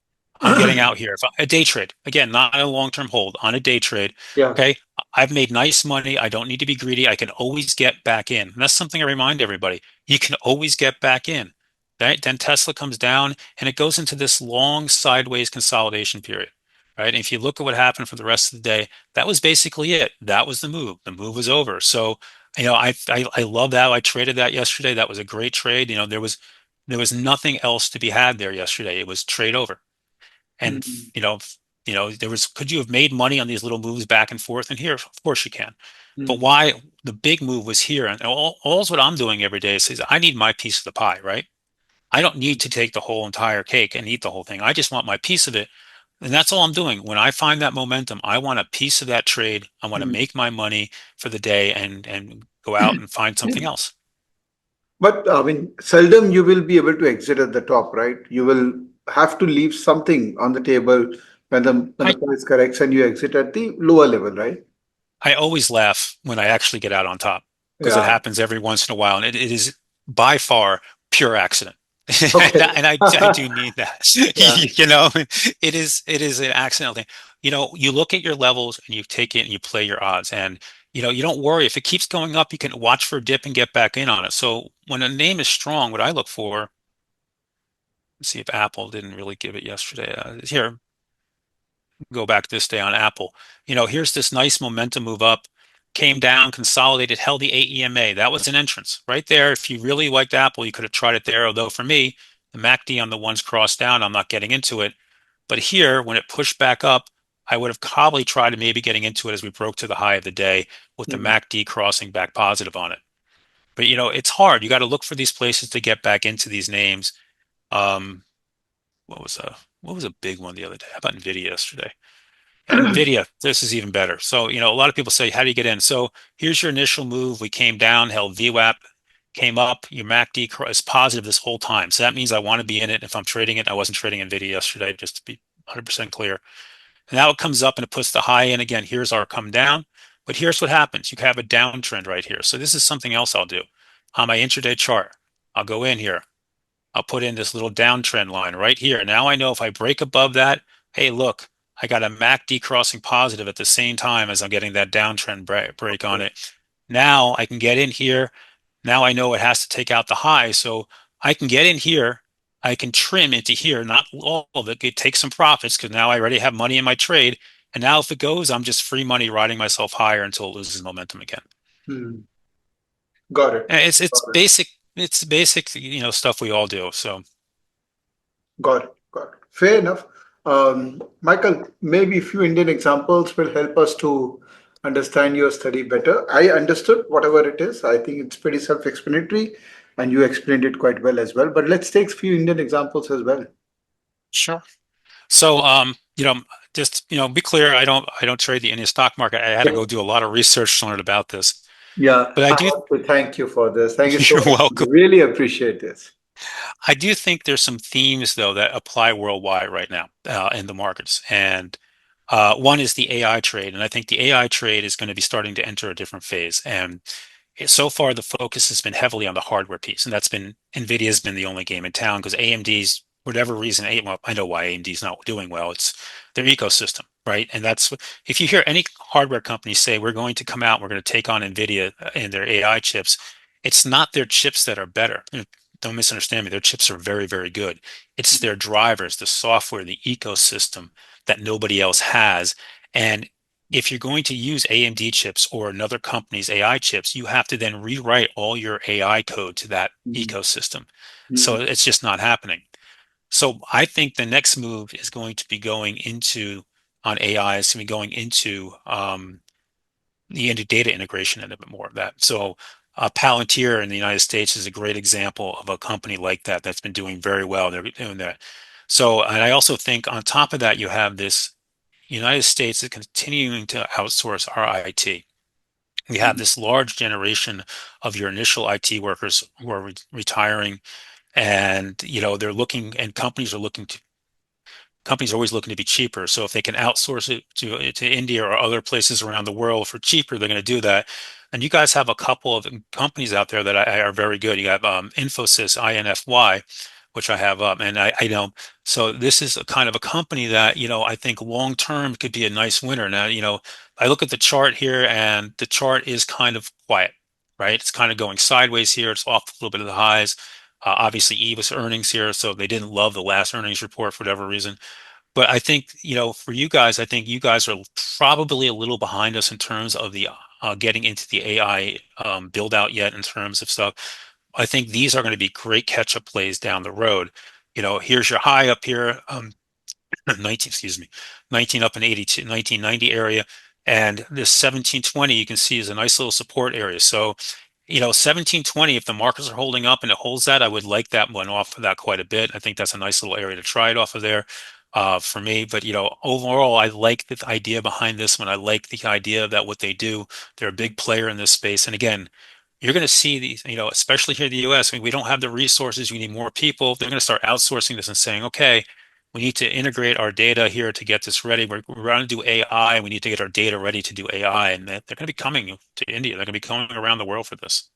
I'm getting out here. If a day trade, again, not a long-term hold, on a day trade. Yeah. Okay. I've made nice money. I don't need to be greedy. I can always get back in. And that's something I remind everybody. You can always get back in. Right? Then Tesla comes down and it goes into this long sideways consolidation period. Right. And if you look at what happened for the rest of the day, that was basically it. That was the move. The move was over. So, I love that. I traded that yesterday. That was a great trade. There was nothing else to be had there yesterday. It was trade over. And Mm, could you have made money on these little moves back and forth? And here, of course you can. But mm, why the big move was here? And all's what I'm doing every day is I need my piece of the pie, right? I don't need to take the whole entire cake and eat the whole thing. I just want my piece of it. And that's all I'm doing. When I find that momentum, I want a piece of that trade. I want to mm. make my money for the day and go out and find something else. But I mean, seldom you will be able to exit at the top, right? You will have to leave something on the table when the I price corrects and you exit at the lower level, right? I always laugh when I actually get out on top because it Yeah. happens every once in a while, and it is by far pure accident. Okay. And I do mean that. Yeah. It is an accidental thing. You look at your levels and you take it and you play your odds, and you don't worry if it keeps going up. You can watch for a dip and get back in on it. So when a name is strong, what I look for, let's see if Apple didn't really give it yesterday. Here, go back this day on Apple. Here's this nice momentum move up, came down, consolidated, held the 8 EMA. That was an entrance right there. If you really liked Apple, you could have tried it there. Although for me, the MACD on the ones crossed down, I'm not getting into it. But here, when it pushed back up, I would have probably tried to maybe getting into it as we broke to the high of the day with the Mm, MACD crossing back positive on it. But it's hard. You got to look for these places to get back into these names. Um, what was a big one the other day? How about Nvidia yesterday? Yeah, Nvidia, this is even better. So, a lot of people say, how do you get in? So here's your initial move. We came down, held VWAP, came up. Your MACD is positive this whole time. So that means I want to be in it. If I'm trading it, I wasn't trading Nvidia yesterday, just to be 100% clear. And now it comes up and it puts the high in again. Here's our come down. But here's what happens. You have a downtrend right here. So this is something else I'll do. On my intraday chart, I'll go in here. I'll put in this little downtrend line right here. Now I know if I break above that, hey, look, I got a MACD crossing positive at the same time as I'm getting that downtrend break on it. Now I can get in here. Now I know it has to take out the high. So I can get in here. I can trim into here, not all of it. Take some profits because now I already have money in my trade. And now if it goes, I'm just free money riding myself higher until it loses momentum again. mm. Got it. And it's Got it. basic. It's basic, stuff we all do. So Got it. Got it. Fair enough. Michael, maybe a few Indian examples will help us to understand your study better. I understood whatever it is. I think it's pretty self-explanatory, and you explained it quite well as well. But let's take a few Indian examples as well. sure. So, just be clear. I don't trade the Indian stock market. I had to Yeah. go do a lot of research to learn about this. Yeah, But I I do. want to thank you for this. Thank you so You're much. welcome. Really appreciate this. I do think there's some themes though that apply worldwide right now in the markets, and One is the AI trade, and I think the AI trade is going to be starting to enter a different phase. And so far, the focus has been heavily on the hardware piece, and that's been NVIDIA's been the only game in town because AMD's, whatever reason, well, I know why AMD's not doing well. It's their ecosystem, right? And that's if you hear any hardware company say we're going to come out, we're going to take on NVIDIA and their AI chips, it's not their chips that are better. Don't misunderstand me. Their chips are very, very good. It's their drivers, the software, the ecosystem that nobody else has. And if you're going to use AMD chips or another company's AI chips, you have to then rewrite all your AI code to that Mhm. ecosystem. So Mhm. it's just not happening. So I think the next move is going to be going into on AI is going to be going into the into data integration and a bit more of that. So Palantir in the United States is a great example of a company like that that's been doing very well. They're doing that. So, and I also think on top of that, you have this United States is continuing to outsource our IT. We have Mhm. this large generation of your initial IT workers who are retiring, and they're looking, and companies are always looking to be cheaper. So if they can outsource it to India or other places around the world for cheaper, they're going to do that. And you guys have a couple of companies out there that are very good. You have Infosys, INFY, which I have up, and I know. So this is a kind of a company that I think long term could be a nice winner. Now I look at the chart here, and the chart is kind of quiet, right? It's kind of going sideways here. It's off a little bit of the highs. Obviously, EVIS earnings here, so they didn't love the last earnings report for whatever reason. But I think, for you guys, I think you guys are probably a little behind us in terms of the getting into the AI build out yet in terms of stuff. I think these are going to be great catch-up plays down the road. Here's your high up here, 19, excuse me, 19 up in 82, 1990 area. And this 1720 you can see is a nice little support area. So 1720, if the markets are holding up and it holds that, I would like that one off of that quite a bit. I think that's a nice little area to try it off of there for me. But, overall, I like the idea behind this one. I like the idea that what they do, they're a big player in this space. And again, you're going to see these, especially here in the US, I mean, we don't have the resources. We need more people. They're going to start outsourcing this and saying, okay, we need to integrate our data here to get this ready. We're going to do AI. We need to get our data ready to do AI. And they're going to be coming to India. They're going to be coming around the world for this.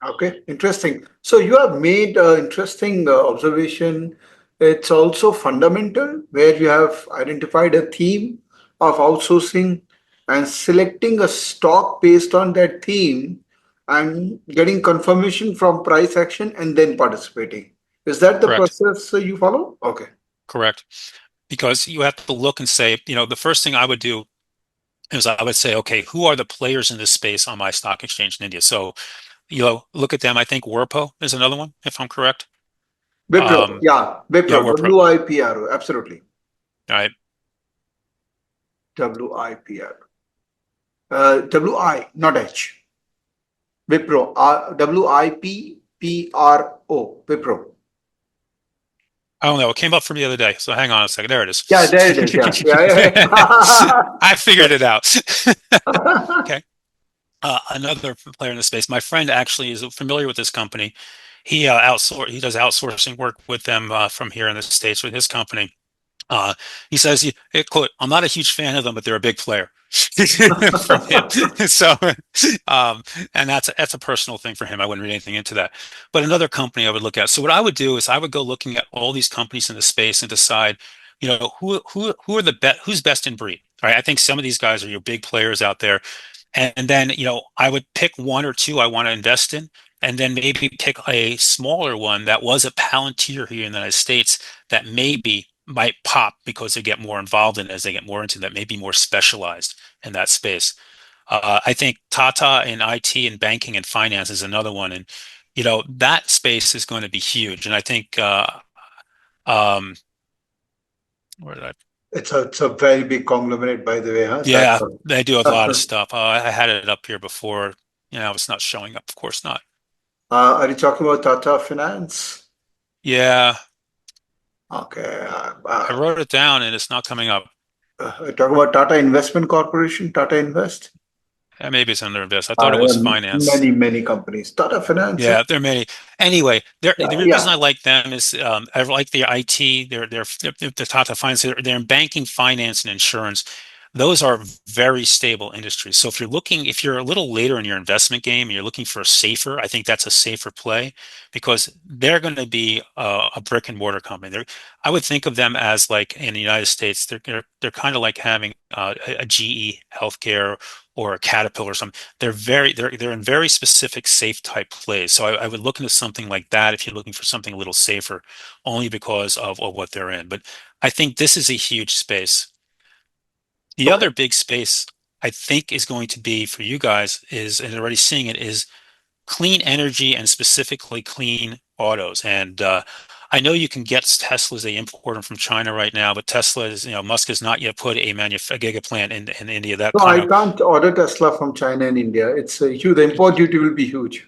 Okay, interesting. So you have made an interesting observation. It's also fundamental where you have identified a theme of outsourcing and selecting a stock based on that theme and getting confirmation from price action and then participating. Is that the Correct. process you follow? Okay. Correct. Because you have to look and say, the first thing I would do is I would say, okay, who are the players in this space on my stock exchange in India? So, look at them. I think Wipro is another one, if I'm correct. Wipro, Um, yeah, yeah, Wipro, Wipro. WIPRO, absolutely. All right. WIPRO. WI, not H. Wipro, WIPPRO, Wipro. I don't know. It came up for me the other day. So hang on a second. There it Yeah, there it is. Yeah, yeah, I figured it out. yeah. Okay. Another player in the space. My friend actually is familiar with this company. He does outsourcing work with them from here in the States with his company. Uh, he says, quote, I'm not a huge fan of them, but they're a big player from him. So, um, and that's a personal thing for him. I wouldn't read anything into that. But another company I would look at. So what I would do is I would go looking at all these companies in the space and decide, who are who's best in breed. All right. I think some of these guys are your big players out there. And then, I would pick one or two I want to invest in, and then maybe pick a smaller one that was a Palantir here in the United States that maybe might pop because they get more involved in it as they get more into that, maybe more specialized in that space. I think Tata in IT and banking and finance is another one. And, that space is going to be huge. And I think, um, where did I It's a very big conglomerate, by the way, huh? yeah, they do a lot of stuff. I had it up here before. It's not showing up. Of course not. Are you talking about Tata Finance? Yeah, Okay. I wrote it down and it's not coming up. Talk about Tata Investment Corporation, Tata Invest. Maybe it's under invest. I thought it There was are finance. many, many companies. Tata Finance. Yeah, there are many. Anyway, Yeah, the reason yeah. I like them is I like their IT. They're top of finance. They're in banking, finance, and insurance. Those are very stable industries. So if you're a little later in your investment game and you're looking for a safer, I think that's a safer play because they're going to be a brick and mortar company. I would think of them as like in the United States, they're kind of like having a GE healthcare or a Caterpillar or something. They're in very specific safe type plays. So I would look into something like that if you're looking for something a little safer, only because of what they're in. But I think this is a huge space. The Okay. other big space I think is going to be for you guys is, and already seeing it, is clean energy and specifically clean autos. And I know you can get Teslas, they import them from China right now, but Tesla is, Musk has not yet put a giga plant in India. That No, kind I of can't order Tesla from China and India. It's huge. The import duty will be huge.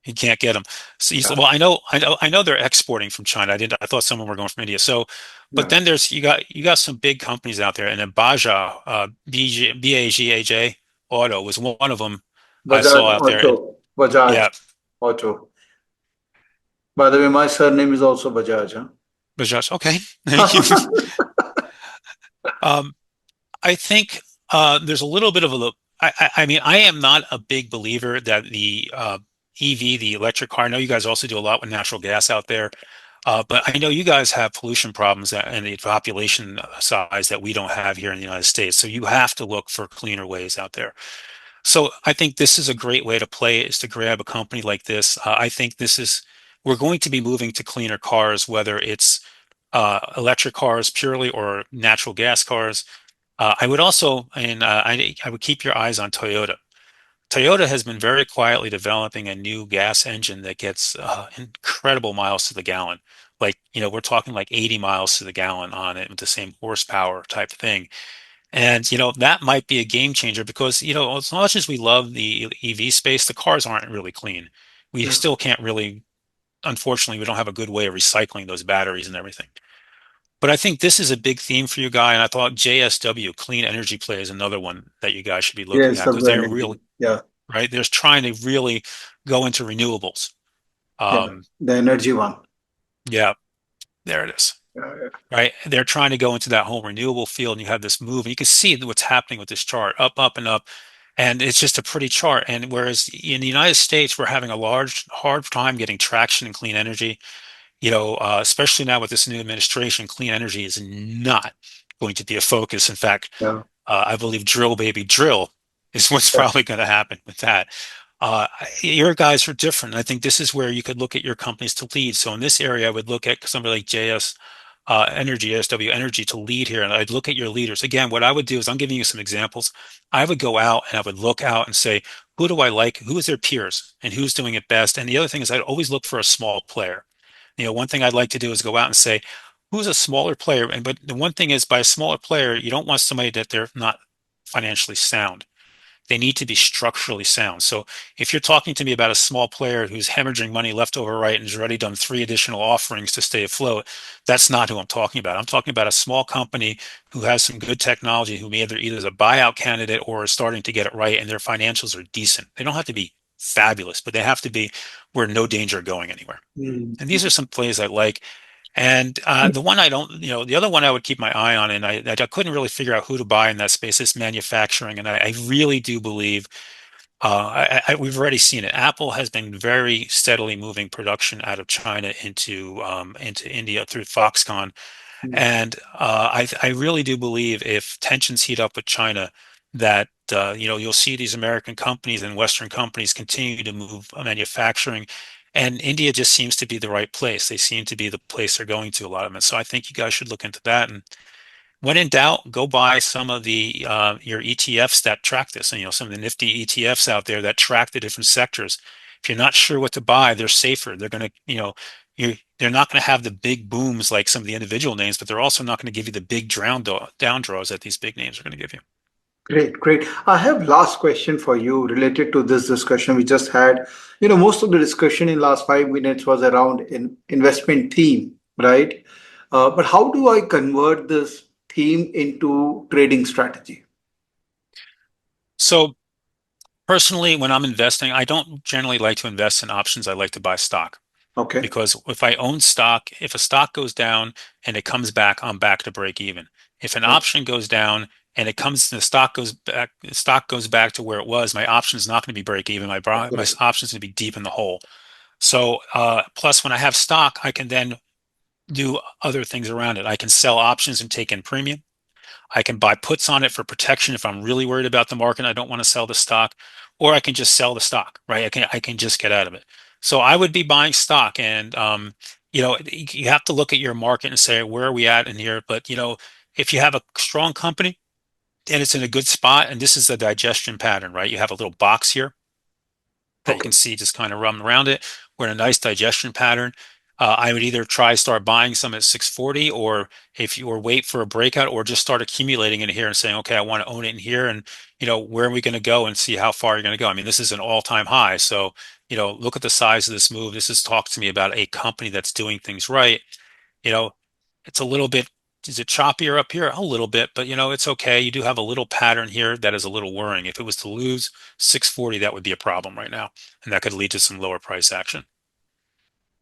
You can't get them. So Yeah, well, I know they're exporting from China. I thought some of them were going from India. So, but yeah. then you got some big companies out there, and then Baja, BAGAJ Auto was one of them I Bajaj saw out there. Auto. And Bajaj yeah, Auto. By the way, my surname is also Bajaj. Bajaj. Okay, thank you. Huh? Um, I think there's a little bit of a. I mean, I am not a big believer that the EV, the electric car. I know you guys also do a lot with natural gas out there. But I know you guys have pollution problems and the population size that we don't have here in the United States. So you have to look for cleaner ways out there. So I think this is a great way to play it, is to grab a company like this. I think we're going to be moving to cleaner cars, whether it's electric cars purely or natural gas cars. I would also, and I would keep your eyes on Toyota. Toyota has been very quietly developing a new gas engine that gets incredible miles to the gallon. Like, we're talking like 80 miles to the gallon on it with the same horsepower type thing. And, that might be a game changer because, as much as we love the EV space, the cars aren't really clean. We Yeah. still can't really, unfortunately, we don't have a good way of recycling those batteries and everything. But I think this is a big theme for you guys, and I thought JSW, Clean Energy Play, is another one that you guys should be looking Yes, at because W they're energy. really Yeah, right. They're trying to really go into renewables. yeah. Um, The energy one. yeah, there it is. Yeah, Right. They're trying to go into that whole renewable field, and you have this move, and you can see what's happening with this chart, up, up, and up. And it's just a pretty chart. And whereas in the United States, we're having a hard time getting traction in clean energy, especially now with this new administration, clean energy is not going to be a focus. In fact, yeah, I believe drill, baby, drill is what's yeah. probably going to happen with that. Your guys are different. I think this is where you could look at your companies to lead. So in this area, I would look at somebody like Energy, SW Energy to lead here. And I'd look at your leaders. Again, what I would do is I'm giving you some examples. I would go out and I would look out and say, who do I like? Who is their peers and who's doing it best? And the other thing is I'd always look for a small player. One thing I'd like to do is go out and say, who's a smaller player? But the one thing is by a smaller player, you don't want somebody that they're not financially sound. They need to be structurally sound. So if you're talking to me about a small player who's hemorrhaging money left over right and has already done three additional offerings to stay afloat, that's not who I'm talking about. I'm talking about a small company who has some good technology, who may either is a buyout candidate or is starting to get it right, and their financials are decent. They don't have to be fabulous, but they have to be where no danger of going anywhere. Mm. And these are some plays I like. And the one I don't, the other one I would keep my eye on, and I couldn't really figure out who to buy in that space, is manufacturing. And I really do believe we've already seen it. Apple has been very steadily moving production out of China into India through Foxconn. Mm. And I really do believe if tensions heat up with China, that you'll see these American companies and Western companies continue to move manufacturing, and India just seems to be the right place. They seem to be the place they're going to, a lot of them. So I think you guys should look into that. And when in doubt, go buy some of the your ETFs that track this, and some of the nifty ETFs out there that track the different sectors. If you're not sure what to buy, they're safer. They're going to, they're not going to have the big booms like some of the individual names, but they're also not going to give you the big down draws that these big names are going to give you. Great, great. I have last question for you related to this discussion we just had. Most of the discussion in last 5 minutes was around investment theme, right? But how do I convert this theme into trading strategy? So personally, when I'm investing, I don't generally like to invest in options. I like to buy stock. Okay. because if I own stock, if a stock goes down and it comes back, I'm back to break even. If an Okay. option goes down and the stock goes back to where it was, my option is not going to be break even. My Correct. option is going to be deep in the hole. So, plus when I have stock, I can then do other things around it. I can sell options and take in premium. I can buy puts on it for protection if I'm really worried about the market and I don't want to sell the stock, or I can just sell the stock, right? I can just get out of it. So I would be buying stock, and you have to look at your market and say where are we at in here. But if you have a strong company and it's in a good spot, and this is the digestion pattern, right? You have a little box here that you Okay. can see just kind of running around it. We're in a nice digestion pattern. I would either try start buying some at 640, or if you or wait for a breakout, or just start accumulating in here and saying, okay, I want to own it in here, and where are we going to go and see how far you're going to go. I mean, this is an all-time high, so look at the size of this move. This is talk to me about a company that's doing things right. You know, it's a little bit, is it choppier up here? A little bit, but it's okay. You do have a little pattern here that is a little worrying. If it was to lose 640, that would be a problem right now, and that could lead to some lower price action.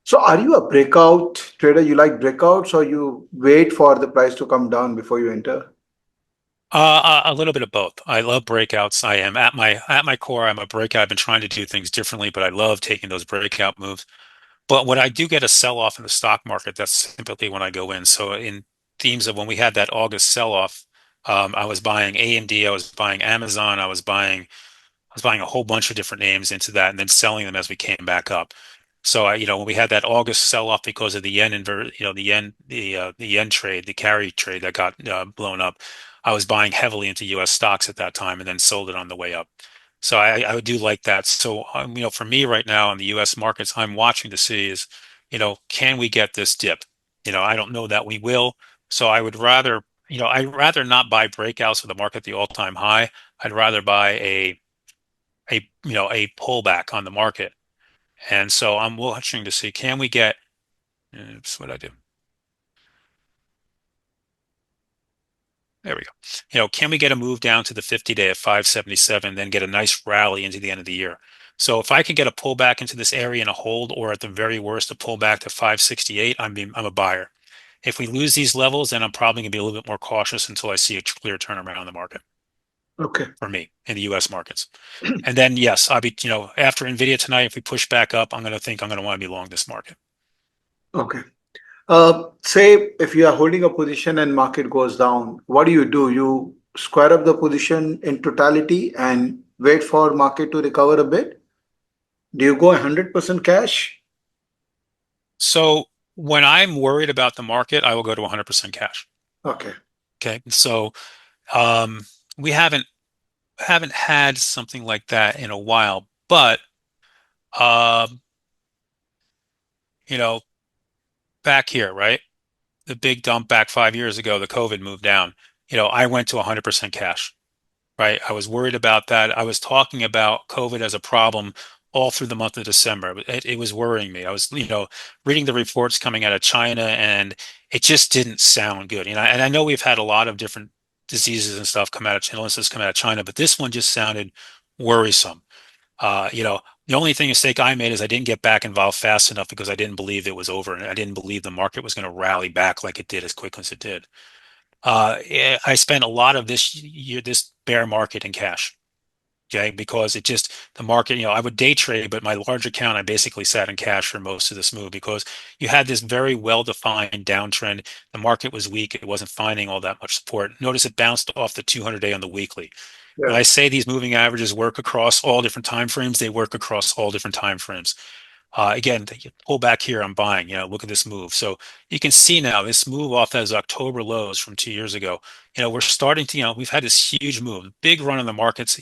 So are you a breakout trader? You like breakouts or you wait for the price to come down before you enter? A little bit of both. I love breakouts. I am at my core, I'm a breakout. I've been trying to do things differently, but I love taking those breakout moves. But when I do get a sell off in the stock market, that's typically when I go in. So in themes of when we had that August sell off, I was buying AMD, I was buying Amazon, I was buying a whole bunch of different names into that and then selling them as we came back up. So when we had that August sell off because of the yen the yen trade, the carry trade that got blown up, I was buying heavily into U.S. stocks at that time and then sold it on the way up. So I do like that. So for me right now in the U.S. markets, I'm watching to see is, can we get this dip? I don't know that we will. So I'd rather not buy breakouts of the market at the all-time high. I'd rather buy a pullback on the market. And so I'm watching to see, can we get, that's what I do. There we go. Can we get a move down to the 50-day at 577, then get a nice rally into the end of the year? So if I can get a pullback into this area and a hold, or at the very worst, a pullback to 568, I'm a buyer. If we lose these levels, then I'm probably going to be a little bit more cautious until I see a clear turnaround in the market Okay. for me in the U.S. markets. And then, yes, I'll be, after Nvidia tonight, if we push back up, I'm going to think I'm going to want to be long this market. Okay. Say if you are holding a position and market goes down, what do? You square up the position in totality and wait for market to recover a bit? Do you go 100% cash? So when I'm worried about the market, I will go to 100% cash. Okay. Okay. So um, we haven't had something like that in a while, but um, you know, back here, right? The big dump back 5 years ago, the COVID moved down. I went to 100% cash. Right? I was worried about that. I was talking about COVID as a problem all through the month of December. It was worrying me. I was, reading the reports coming out of China, and it just didn't sound good. And I know we've had a lot of different diseases and stuff come out of illnesses come out of China, but this one just sounded worrisome. The only mistake I made is I didn't get back involved fast enough because I didn't believe it was over, and I didn't believe the market was going to rally back like it did as quickly as it did. I spent a lot of this year, this bear market in cash. Okay, because the market, I would day trade, but my large account, I basically sat in cash for most of this move because you had this very well-defined downtrend. The market was weak. It wasn't finding all that much support. Notice it bounced off the 200-day on the weekly. When Yeah. I say these moving averages work across all different time frames, they work across all different time frames. Again, you pull back here, I'm buying, look at this move. So you can see now this move off those October lows from 2 years ago. We're starting to, we've had this huge move, big run in the markets.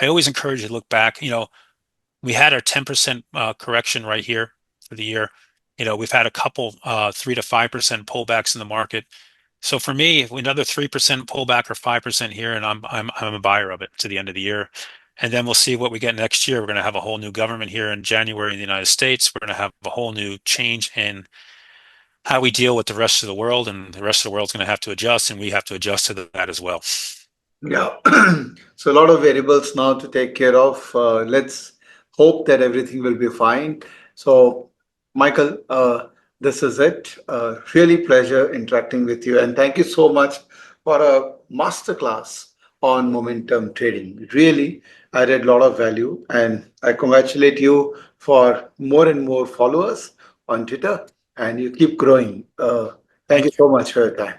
I always encourage you to look back. We had our 10% correction right here for the year. We've had a couple 3 to 5% pullbacks in the market. So for me, another 3% pullback or 5% here, and I'm a buyer of it to the end of the year. And then we'll see what we get next year. We're going to have a whole new government here in January in the United States. We're going to have a whole new change in how we deal with the rest of the world, and the rest of the world's going to have to adjust, and we have to adjust to that as well. Yeah. So a lot of variables now to take care of. Let's hope that everything will be fine. So Michael, this is it. Really pleasure interacting with you, and thank you so much for a masterclass on momentum trading. Really, I read a lot of value, and I congratulate you for more and more followers on Twitter, and you keep growing. Thank you Thank you. so much for your time.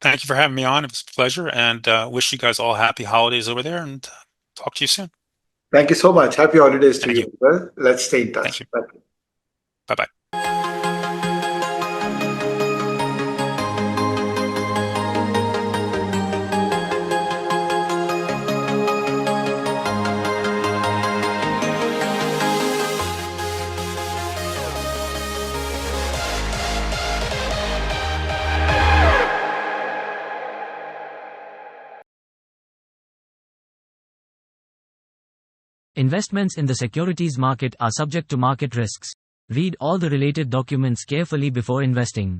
Thank you for having me on. It was a pleasure, and wish you guys all happy holidays over there, and talk to you soon. Thank you so much. Happy holidays to Thank you you. as well. Let's stay in Thank touch. you. Bye. Bye bye. Investments in the securities market are subject to market risks. Read all the related documents carefully before investing.